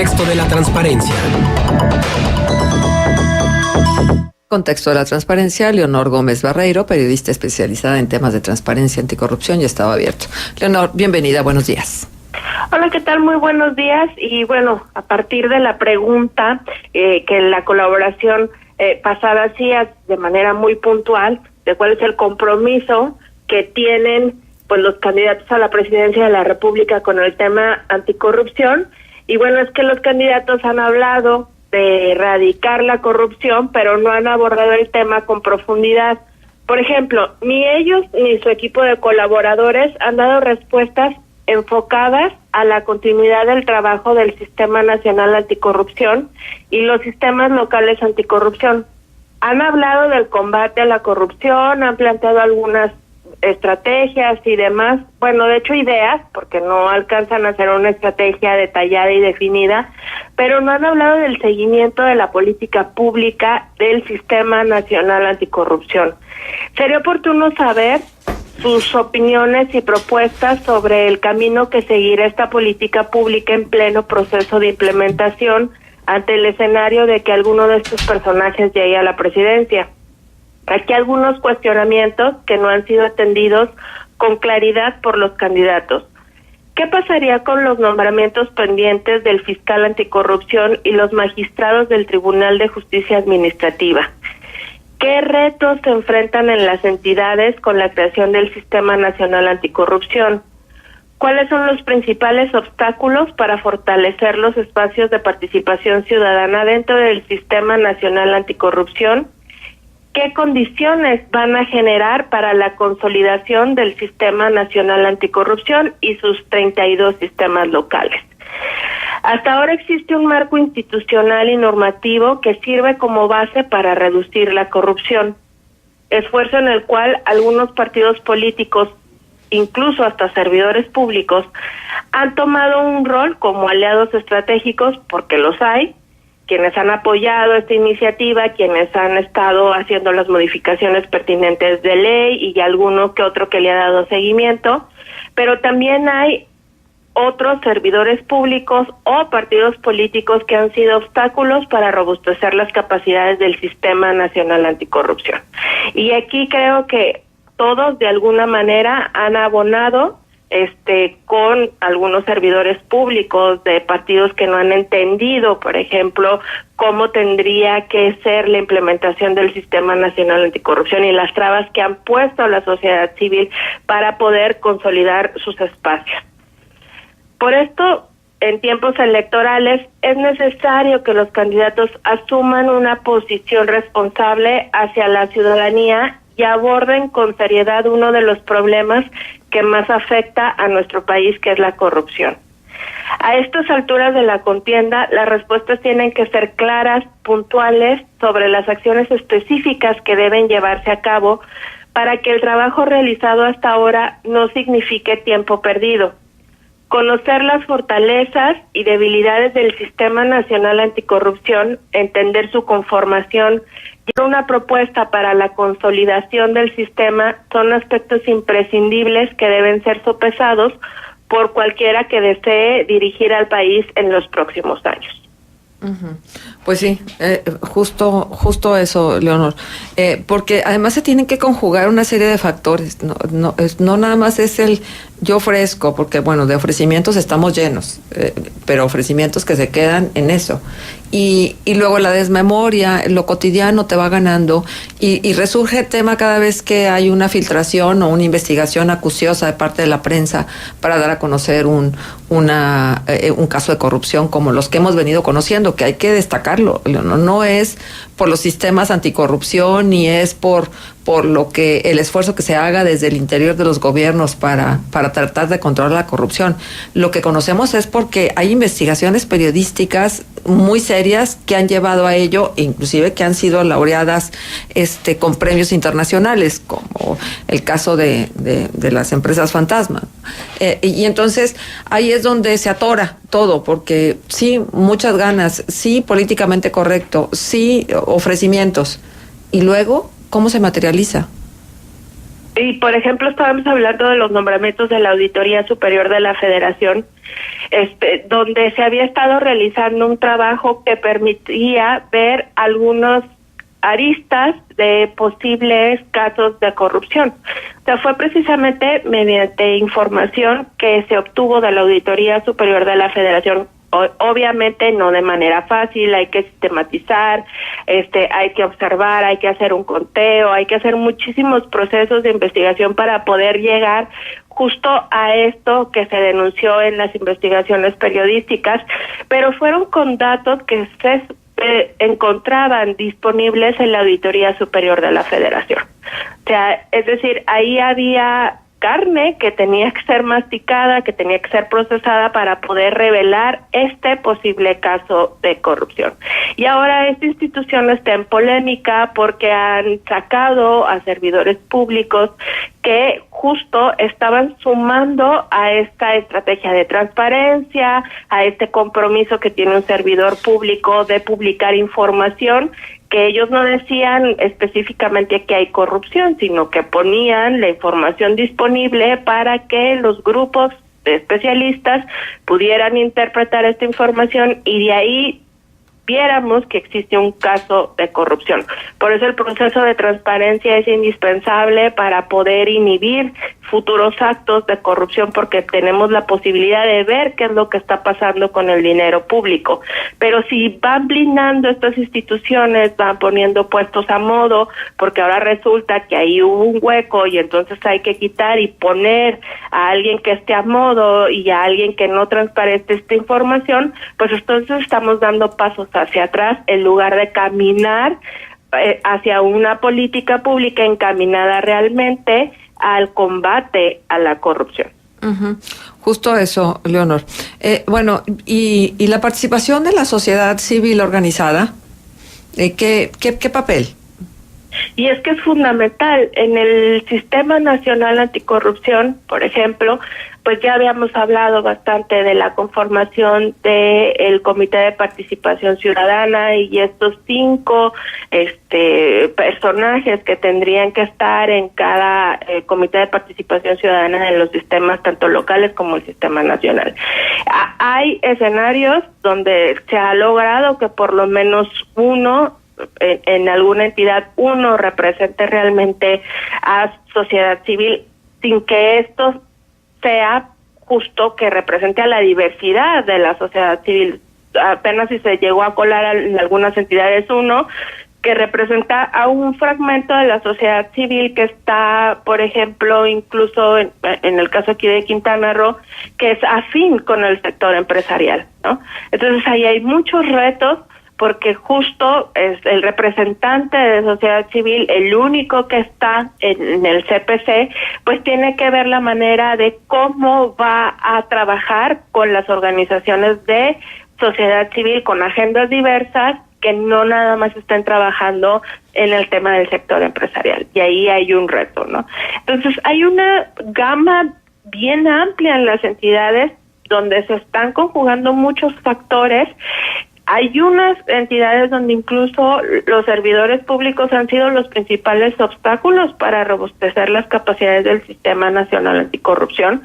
Contexto de la transparencia. Contexto de la transparencia, Leonor Gómez Barreiro, periodista especializada en temas de transparencia y anticorrupción, ya estaba abierto. Leonor, bienvenida, buenos días. Hola, ¿qué tal? Muy buenos días. Y bueno, a partir de la pregunta que la colaboración pasada hacía de manera muy puntual, de cuál es el compromiso que tienen pues los candidatos a la presidencia de la República con el tema anticorrupción. Y bueno, es que los candidatos han hablado de erradicar la corrupción, pero no han abordado el tema con profundidad. Por ejemplo, ni ellos ni su equipo de colaboradores han dado respuestas enfocadas a la continuidad del trabajo del Sistema Nacional Anticorrupción y los sistemas locales anticorrupción. Han hablado del combate a la corrupción, han planteado algunas estrategias y demás, bueno, de hecho ideas, porque no alcanzan a hacer una estrategia detallada y definida, pero no han hablado del seguimiento de la política pública del Sistema Nacional Anticorrupción. Sería oportuno saber sus opiniones y propuestas sobre el camino que seguirá esta política pública en pleno proceso de implementación ante el escenario de que alguno de estos personajes llegue a la presidencia. Aquí algunos cuestionamientos que no han sido atendidos con claridad por los candidatos. ¿Qué pasaría con los nombramientos pendientes del fiscal anticorrupción y los magistrados del Tribunal de Justicia Administrativa? ¿Qué retos se enfrentan en las entidades con la creación del Sistema Nacional Anticorrupción? ¿Cuáles son los principales obstáculos para fortalecer los espacios de participación ciudadana dentro del Sistema Nacional Anticorrupción? ¿Qué condiciones van a generar para la consolidación del Sistema Nacional Anticorrupción y sus 32 sistemas locales? Hasta ahora existe un marco institucional y normativo que sirve como base para reducir la corrupción, esfuerzo en el cual algunos partidos políticos, incluso hasta servidores públicos, han tomado un rol como aliados estratégicos, porque los hay, quienes han apoyado esta iniciativa, quienes han estado haciendo las modificaciones pertinentes de ley y alguno que otro que le ha dado seguimiento, pero también hay otros servidores públicos o partidos políticos que han sido obstáculos para robustecer las capacidades del Sistema Nacional Anticorrupción. Y aquí creo que todos de alguna manera han abonado con algunos servidores públicos de partidos que no han entendido, por ejemplo, cómo tendría que ser la implementación del Sistema Nacional Anticorrupción y las trabas que han puesto a la sociedad civil para poder consolidar sus espacios. Por esto, en tiempos electorales, es necesario que los candidatos asuman una posición responsable hacia la ciudadanía y aborden con seriedad uno de los problemas que más afecta a nuestro país, que es la corrupción. A estas alturas de la contienda, las respuestas tienen que ser claras, puntuales, sobre las acciones específicas que deben llevarse a cabo para que el trabajo realizado hasta ahora no signifique tiempo perdido. Conocer las fortalezas y debilidades del Sistema Nacional Anticorrupción, entender su conformación y una propuesta para la consolidación del sistema son aspectos imprescindibles que deben ser sopesados por cualquiera que desee dirigir al país en los próximos años. Uh-huh. Pues sí, justo eso, Leonor, porque además se tienen que conjugar una serie de factores, no nada más es el yo ofrezco, porque bueno, de ofrecimientos estamos llenos, pero ofrecimientos que se quedan en eso, y luego la desmemoria, lo cotidiano te va ganando, y resurge el tema cada vez que hay una filtración o una investigación acuciosa de parte de la prensa para dar a conocer un caso de corrupción como los que hemos venido conociendo, que hay que destacarlo, no es por los sistemas anticorrupción ni es por lo que el esfuerzo que se haga desde el interior de los gobiernos para tratar de controlar la corrupción. Lo que conocemos es porque hay investigaciones periodísticas muy serias que han llevado a ello, inclusive que han sido laureadas con premios internacionales, como el caso de las empresas fantasma. Y entonces ahí es donde se atora todo, porque sí, muchas ganas, sí, políticamente correcto, sí, ofrecimientos, y luego ¿cómo se materializa? Y, por ejemplo, estábamos hablando de los nombramientos de la Auditoría Superior de la Federación, donde se había estado realizando un trabajo que permitía ver algunos aristas de posibles casos de corrupción. O sea, fue precisamente mediante información que se obtuvo de la Auditoría Superior de la Federación. Obviamente no de manera fácil, hay que sistematizar, hay que observar, hay que hacer un conteo, hay que hacer muchísimos procesos de investigación para poder llegar justo a esto que se denunció en las investigaciones periodísticas, pero fueron con datos que se encontraban disponibles en la Auditoría Superior de la Federación. O sea, es decir, ahí había carne que tenía que ser masticada, que tenía que ser procesada para poder revelar este posible caso de corrupción. Y ahora esta institución está en polémica porque han sacado a servidores públicos que justo estaban sumando a esta estrategia de transparencia, a este compromiso que tiene un servidor público de publicar información, que ellos no decían específicamente que hay corrupción, sino que ponían la información disponible para que los grupos de especialistas pudieran interpretar esta información y de ahí viéramos que existe un caso de corrupción. Por eso el proceso de transparencia es indispensable para poder inhibir futuros actos de corrupción, porque tenemos la posibilidad de ver qué es lo que está pasando con el dinero público. Pero si van blindando estas instituciones, van poniendo puestos a modo, porque ahora resulta que ahí hubo un hueco y entonces hay que quitar y poner a alguien que esté a modo y a alguien que no transparente esta información, pues entonces estamos dando pasos hacia atrás en lugar de caminar hacia una política pública encaminada realmente al combate a la corrupción. Uh-huh. Justo eso, Leonor. Bueno, y la participación de la sociedad civil organizada, ¿qué papel? Y es que es fundamental. En el Sistema Nacional Anticorrupción, por ejemplo, pues ya habíamos hablado bastante de la conformación del Comité de Participación Ciudadana y estos 5 personajes que tendrían que estar en cada Comité de Participación Ciudadana en los sistemas tanto locales como el Sistema Nacional. Hay escenarios donde se ha logrado que por lo menos uno en alguna entidad uno represente realmente a sociedad civil, sin que esto sea justo que represente a la diversidad de la sociedad civil. Apenas si se llegó a colar en algunas entidades uno que representa a un fragmento de la sociedad civil que está, por ejemplo, incluso en el caso aquí de Quintana Roo, que es afín con el sector empresarial, ¿no? Entonces ahí hay muchos retos, porque justo es el representante de sociedad civil, el único que está en el CPC, pues tiene que ver la manera de cómo va a trabajar con las organizaciones de sociedad civil con agendas diversas que no nada más estén trabajando en el tema del sector empresarial. Y ahí hay un reto, ¿no? Entonces hay una gama bien amplia en las entidades donde se están conjugando muchos factores. Hay unas entidades donde incluso los servidores públicos han sido los principales obstáculos para robustecer las capacidades del Sistema Nacional Anticorrupción.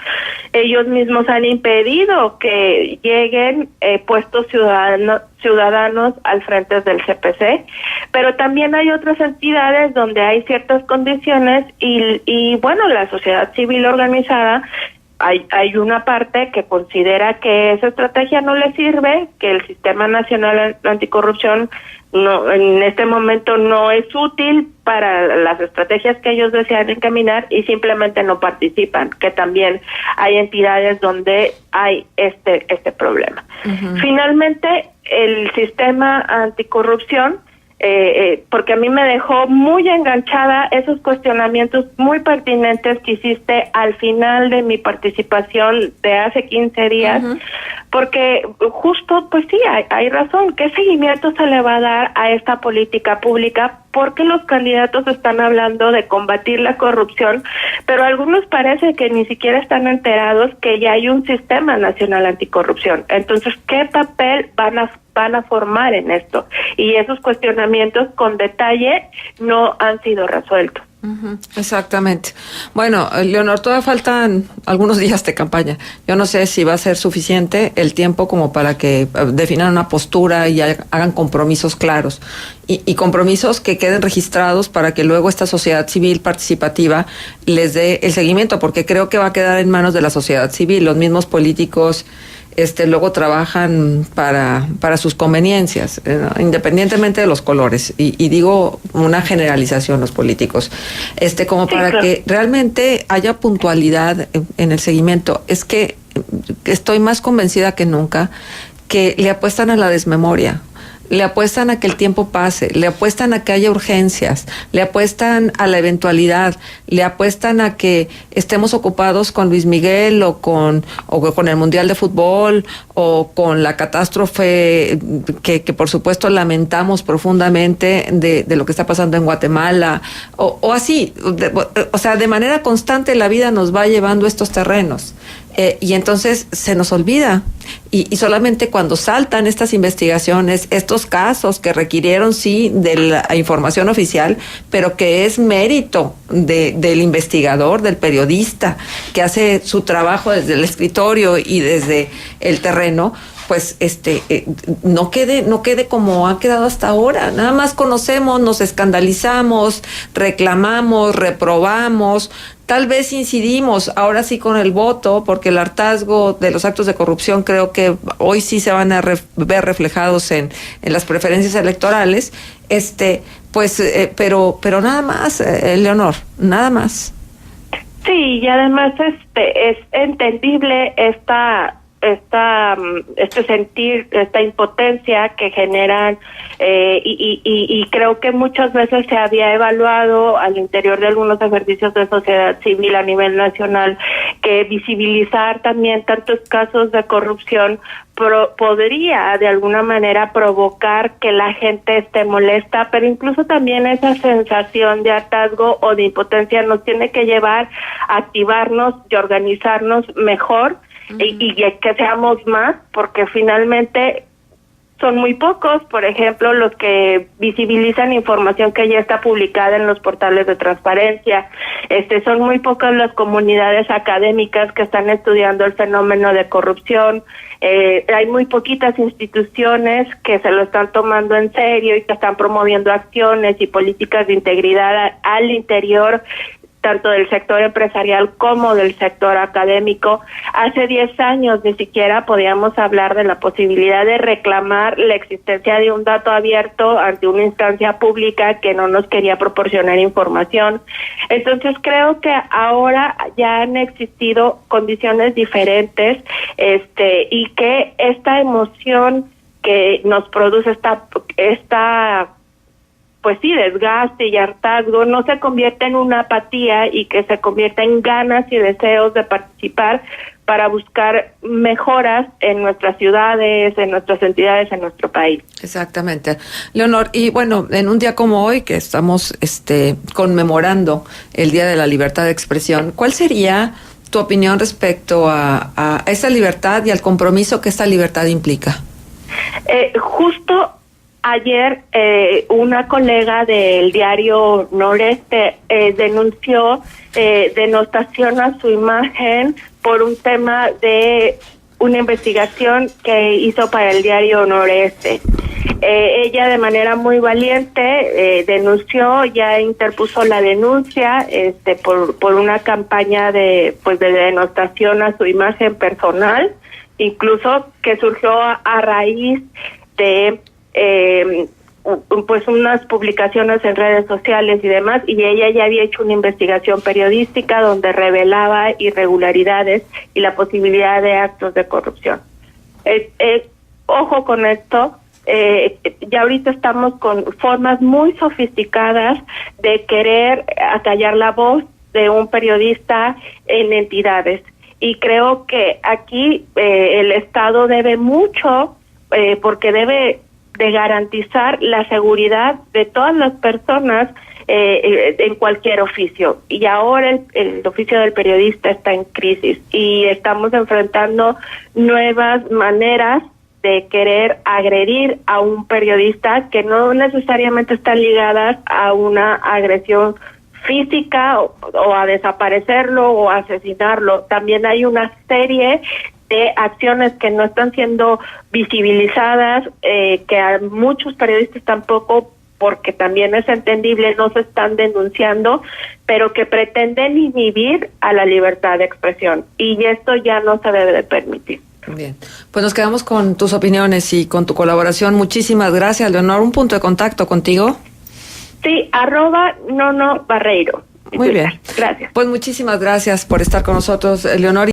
Ellos mismos han impedido que lleguen puestos ciudadanos al frente del CPC, pero también hay otras entidades donde hay ciertas condiciones y bueno, la sociedad civil organizada hay una parte que considera que esa estrategia no le sirve, que el Sistema Nacional Anticorrupción no, en este momento no es útil para las estrategias que ellos desean encaminar y simplemente no participan, que también hay entidades donde hay este problema. Uh-huh. Finalmente, el Sistema Anticorrupción, porque a mí me dejó muy enganchada esos cuestionamientos muy pertinentes que hiciste al final de mi participación de hace 15 días, uh-huh. Porque justo, pues sí, hay razón. ¿Qué seguimiento se le va a dar a esta política pública? Porque los candidatos están hablando de combatir la corrupción, pero algunos parece que ni siquiera están enterados que ya hay un Sistema Nacional Anticorrupción. Entonces, ¿qué papel van a formar en esto? Y esos cuestionamientos con detalle no han sido resueltos. Exactamente. Bueno, Leonor, todavía faltan algunos días de campaña. Yo no sé si va a ser suficiente el tiempo como para que definan una postura y hagan compromisos claros y compromisos que queden registrados para que luego esta sociedad civil participativa les dé el seguimiento, porque creo que va a quedar en manos de la sociedad civil. Los mismos políticos luego trabajan para sus conveniencias, independientemente de los colores, y digo una generalización los políticos, como para que realmente haya puntualidad en el seguimiento. Es que estoy más convencida que nunca que le apuestan a la desmemoria. Le apuestan a que el tiempo pase, le apuestan a que haya urgencias, le apuestan a la eventualidad, le apuestan a que estemos ocupados con Luis Miguel o con el Mundial de Fútbol o con la catástrofe que por supuesto lamentamos profundamente de lo que está pasando en Guatemala o así. O sea, de manera constante la vida nos va llevando estos terrenos. Y entonces se nos olvida y solamente cuando saltan estas investigaciones, estos casos que requirieron sí de la información oficial, pero que es mérito del investigador, del periodista que hace su trabajo desde el escritorio y desde el terreno, pues no quede como ha quedado hasta ahora. Nada más conocemos, nos escandalizamos, reclamamos, reprobamos, tal vez incidimos ahora sí con el voto, porque el hartazgo de los actos de corrupción creo que hoy sí se van a ver reflejados en las preferencias electorales, pero nada más, Leonor, nada más. Sí, y además es entendible este sentir, esta impotencia que generan y creo que muchas veces se había evaluado al interior de algunos ejercicios de sociedad civil a nivel nacional que visibilizar también tantos casos de corrupción podría de alguna manera provocar que la gente esté molesta, pero incluso también esa sensación de hartazgo o de impotencia nos tiene que llevar a activarnos y organizarnos mejor. Y que seamos más, porque finalmente son muy pocos, por ejemplo, los que visibilizan información que ya está publicada en los portales de transparencia. Son muy pocas las comunidades académicas que están estudiando el fenómeno de corrupción. Hay muy poquitas instituciones que se lo están tomando en serio y que están promoviendo acciones y políticas de integridad al interior tanto del sector empresarial como del sector académico. Hace 10 años ni siquiera podíamos hablar de la posibilidad de reclamar la existencia de un dato abierto ante una instancia pública que no nos quería proporcionar información. Entonces creo que ahora ya han existido condiciones diferentes, y que esta emoción que nos produce esta pues sí, desgaste y hartazgo, no se convierte en una apatía y que se convierta en ganas y deseos de participar para buscar mejoras en nuestras ciudades, en nuestras entidades, en nuestro país. Exactamente. Leonor, y bueno, en un día como hoy que estamos conmemorando el Día de la Libertad de Expresión, ¿cuál sería tu opinión respecto a esa libertad y al compromiso que esta libertad implica? Justo ayer una colega del diario Noreste denunció denostación a su imagen por un tema de una investigación que hizo para el diario Noreste. Ella de manera muy valiente denunció, ya interpuso la denuncia por una campaña de denostación a su imagen personal, incluso que surgió a raíz de pues unas publicaciones en redes sociales y demás, y ella ya había hecho una investigación periodística donde revelaba irregularidades y la posibilidad de actos de corrupción. Ojo con esto, ya ahorita estamos con formas muy sofisticadas de querer acallar la voz de un periodista en entidades, y creo que aquí el Estado debe mucho, porque debe de garantizar la seguridad de todas las personas en cualquier oficio. Y ahora el oficio del periodista está en crisis y estamos enfrentando nuevas maneras de querer agredir a un periodista que no necesariamente están ligadas a una agresión física o a desaparecerlo o a asesinarlo. También hay una serie de acciones que no están siendo visibilizadas, que a muchos periodistas tampoco, porque también es entendible, no se están denunciando, pero que pretenden inhibir a la libertad de expresión, y esto ya no se debe de permitir. Bien, pues nos quedamos con tus opiniones y con tu colaboración. Muchísimas gracias, Leonor. ¿Un punto de contacto contigo? Sí, @Nono Barreiro. Muy bien. Gracias. Pues muchísimas gracias por estar con nosotros, Leonor.